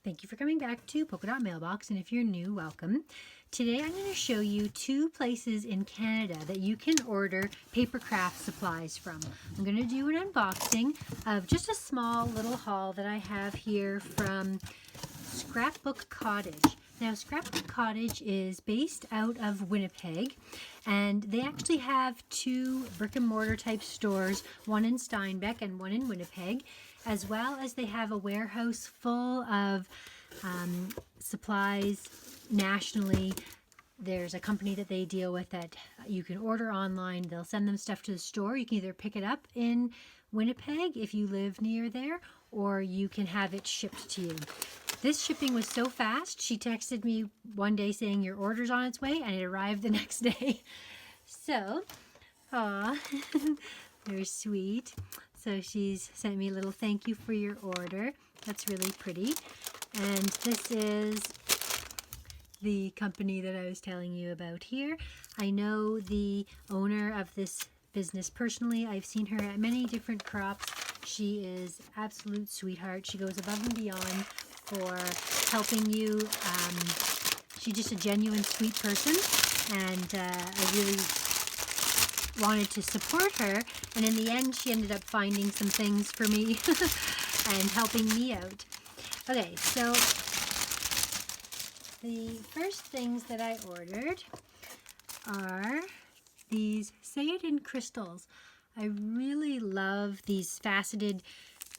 Thank you for coming back to Polka Dot Mailbox, and if you're new, welcome. Today I'm going to show you 2 places in Canada that you can order paper craft supplies from. I'm going to do an unboxing of just a small little haul that I have here from Scrapbook Cottage. Now, Scrapbook Cottage is based out of Winnipeg, and they actually have 2 brick and mortar type stores, one in Steinbeck and one in Winnipeg, as well as they have a warehouse full of supplies nationally. There's a company that they deal with that you can order online. They'll send them stuff to the store. You can either pick it up in Winnipeg if you live near there, or you can have it shipped to you. This shipping was so fast, she texted me one day saying your order's on its way, and it arrived the next day. So, aw, very sweet. So she's sent me a little thank you for your order. That's really pretty. And this is the company that I was telling you about here. I know the owner of this business personally. I've seen her at many different crops. She is absolute sweetheart. She goes above and beyond for helping you. She's just a genuine sweet person, and I really wanted to support her, and in the end she ended up finding some things for me and helping me out. Okay, so the first things that I ordered are these Say It in crystals. I really love these faceted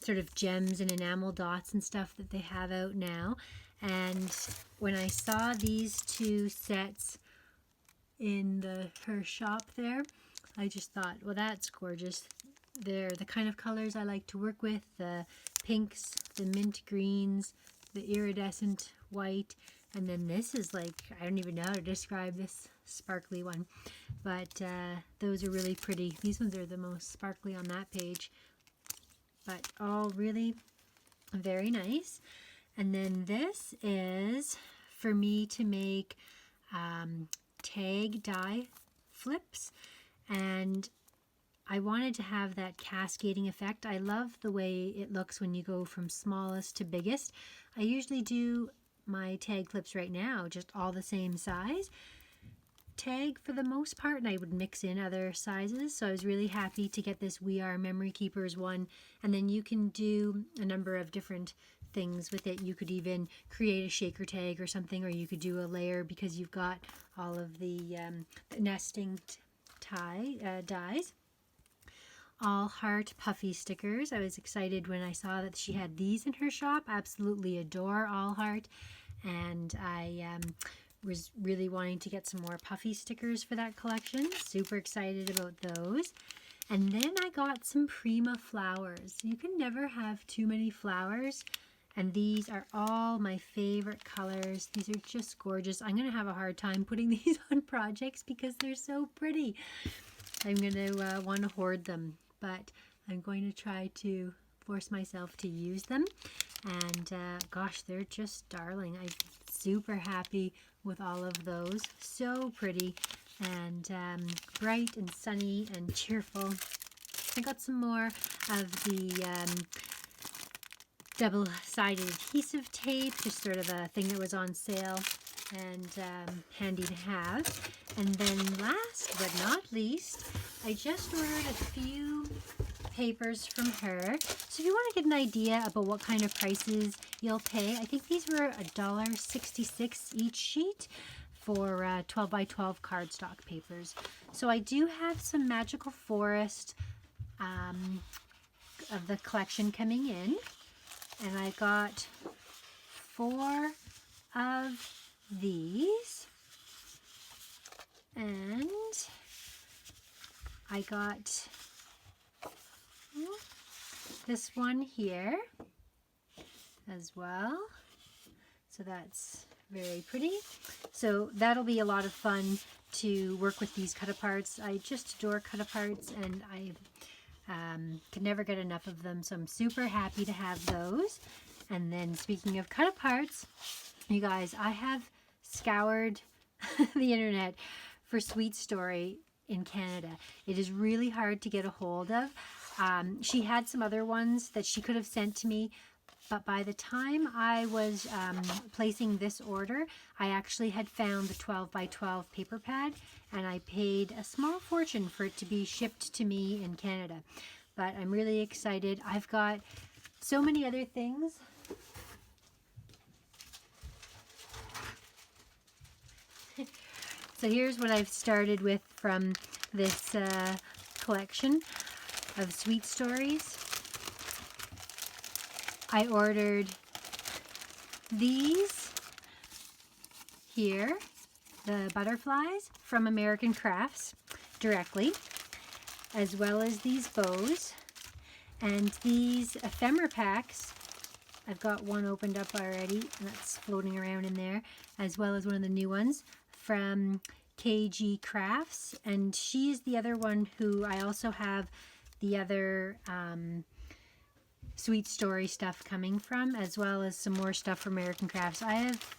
sort of gems and enamel dots and stuff that they have out now, and when I saw these 2 sets in her shop there, I just thought, well, that's gorgeous. They're the kind of colors I like to work with, the pinks, the mint greens, the iridescent white, and then this is like, I don't even know how to describe this sparkly one, but those are really pretty. These ones are the most sparkly on that page, but all really very nice. And then this is for me to make tag die flips, and I wanted to have that cascading effect. I love the way it looks when you go from smallest to biggest. I usually do my tag clips right now just all the same size tag for the most part, and I would mix in other sizes. So I was really happy to get this We Are Memory Keepers one, and then you can do a number of different things with it. You could even create a shaker tag or something, or you could do a layer because you've got all of the nesting dies. All heart puffy stickers. I was excited when I saw that she had these in her shop. Absolutely adore all heart, and I was really wanting to get some more puffy stickers for that collection. Super excited about those. And then I got some Prima flowers. You can never have too many flowers, and these are all my favorite colors. These are just gorgeous. I'm going to have a hard time putting these on projects because they're so pretty. I'm going to want to hoard them, but I'm going to try to force myself to use them. And gosh, they're just darling. I'm super happy with all of those. So pretty and bright and sunny and cheerful. I got some more of the double-sided adhesive tape, just sort of a thing that was on sale and handy to have. And then last but not least, I just ordered a few papers from her. So if you want to get an idea about what kind of prices you'll pay, I think these were $1.66 each sheet for 12 by 12 cardstock papers. So I do have some Magical Forest of the collection coming in, and I got 4 of these, and I got this one here as well, so that's very pretty. So that'll be a lot of fun to work with these cut-aparts. I just adore cut-aparts, and I could never get enough of them, so I'm super happy to have those. And then speaking of cut-aparts, you guys, I have scoured the internet for Sweet Story in Canada. It is really hard to get a hold of. She had some other ones that she could have sent to me, But by the time I was placing this order, I actually had found the 12 by 12 paper pad, and I paid a small fortune for it to be shipped to me in Canada. But I'm really excited. I've got so many other things. So here's what I've started with from this collection of sweet stories. I ordered these here, the butterflies from American Crafts directly, as well as these bows. And these ephemera packs, I've got one opened up already, and that's floating around in there, as well as one of the new ones from KG Crafts. And she is the other one who I also have the other sweet story stuff coming from, as well as some more stuff from American Crafts. I have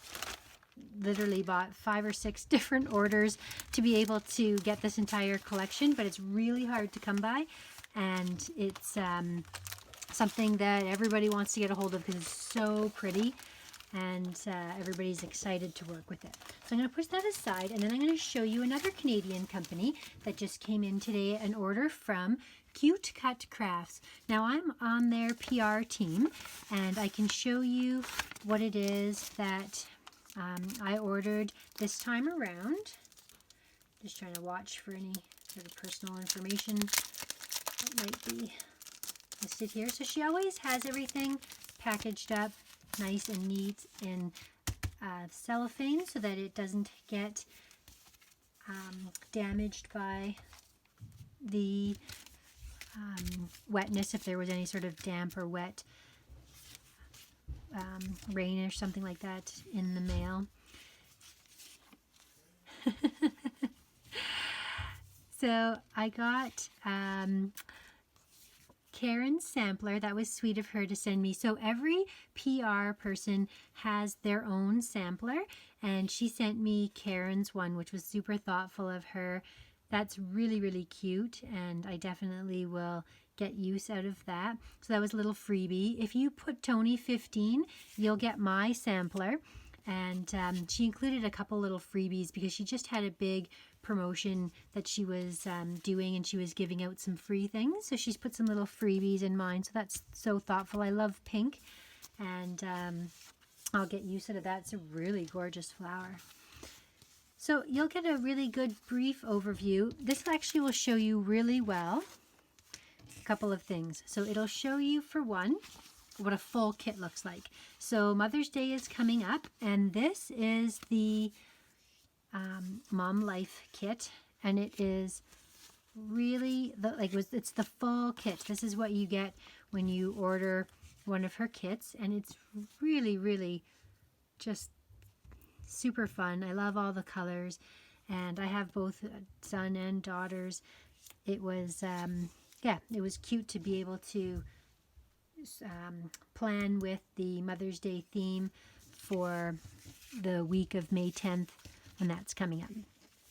literally bought 5 or 6 different orders to be able to get this entire collection, but it's really hard to come by, and it's something that everybody wants to get a hold of because it's so pretty, and everybody's excited to work with it. So I'm going to push that aside, and then I'm going to show you another Canadian company that just came in today, an order from Cute Cut Crafts. Now I'm on their PR team, and I can show you what it is that I ordered this time around. Just trying to watch for any sort of personal information that might be listed here. So she always has everything packaged up nice and neat in cellophane so that it doesn't get damaged by the wetness, if there was any sort of damp or wet rain or something like that in the mail. So I got Karen's sampler. That was sweet of her to send me. So every PR person has their own sampler, and she sent me Karen's one, which was super thoughtful of her. That's really, really cute, and I definitely will get use out of that. So that was a little freebie. If you put Tony 15, you'll get my sampler. And she included a couple little freebies because she just had a big promotion that she was doing, and she was giving out some free things. So she's put some little freebies in mine. So that's so thoughtful. I love pink, and I'll get use out of that. It's a really gorgeous flower. So you'll get a really good brief overview. This actually will show you really well a couple of things. So it'll show you, for one, what a full kit looks like. So Mother's Day is coming up, and this is the Mom Life kit, and it is really it's the full kit. This is what you get when you order one of her kits, and it's really, really just super fun. I love all the colors, and I have both son and daughters. It was it was cute to be able to plan with the Mother's Day theme for the week of May 10th, and that's coming up.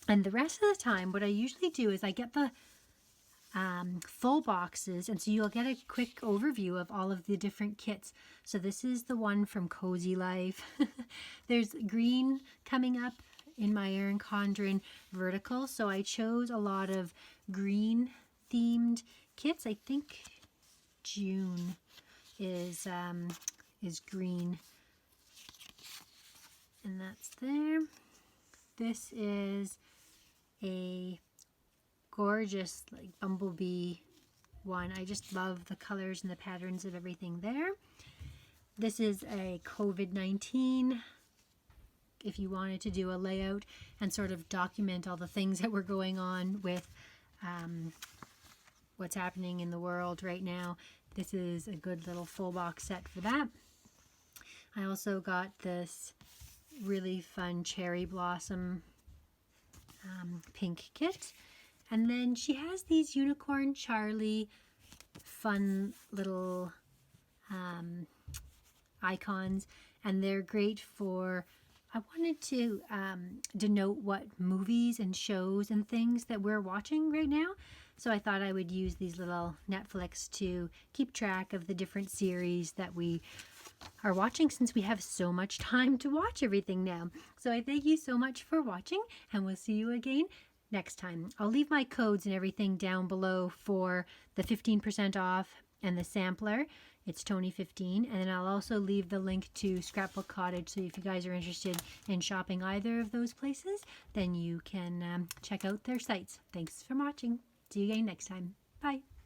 And the rest of the time, what I usually do is I get the full boxes, and so you'll get a quick overview of all of the different kits. So this is the one from Cozy Life. There's green coming up in my Erin Condren vertical, so I chose a lot of green themed kits. I think June is green, and that's there. This is a gorgeous bumblebee one. I just love the colors and the patterns of everything there. This is a COVID-19, if you wanted to do a layout and sort of document all the things that were going on with what's happening in the world right now. This is a good little full box set for that. I also got this really fun cherry blossom pink kit. And then she has these Unicorn Charlie fun little icons, and they're great for, I wanted to denote what movies and shows and things that we're watching right now. So I thought I would use these little Netflix to keep track of the different series that we are watching, since we have so much time to watch everything now. So I thank you so much for watching, and we'll see you again next time. I'll leave my codes and everything down below for the 15% off and the sampler. It's Tony15, and then I'll also leave the link to Scrapbook Cottage, so if you guys are interested in shopping either of those places, then you can check out their sites. Thanks for watching. See you again next time. Bye.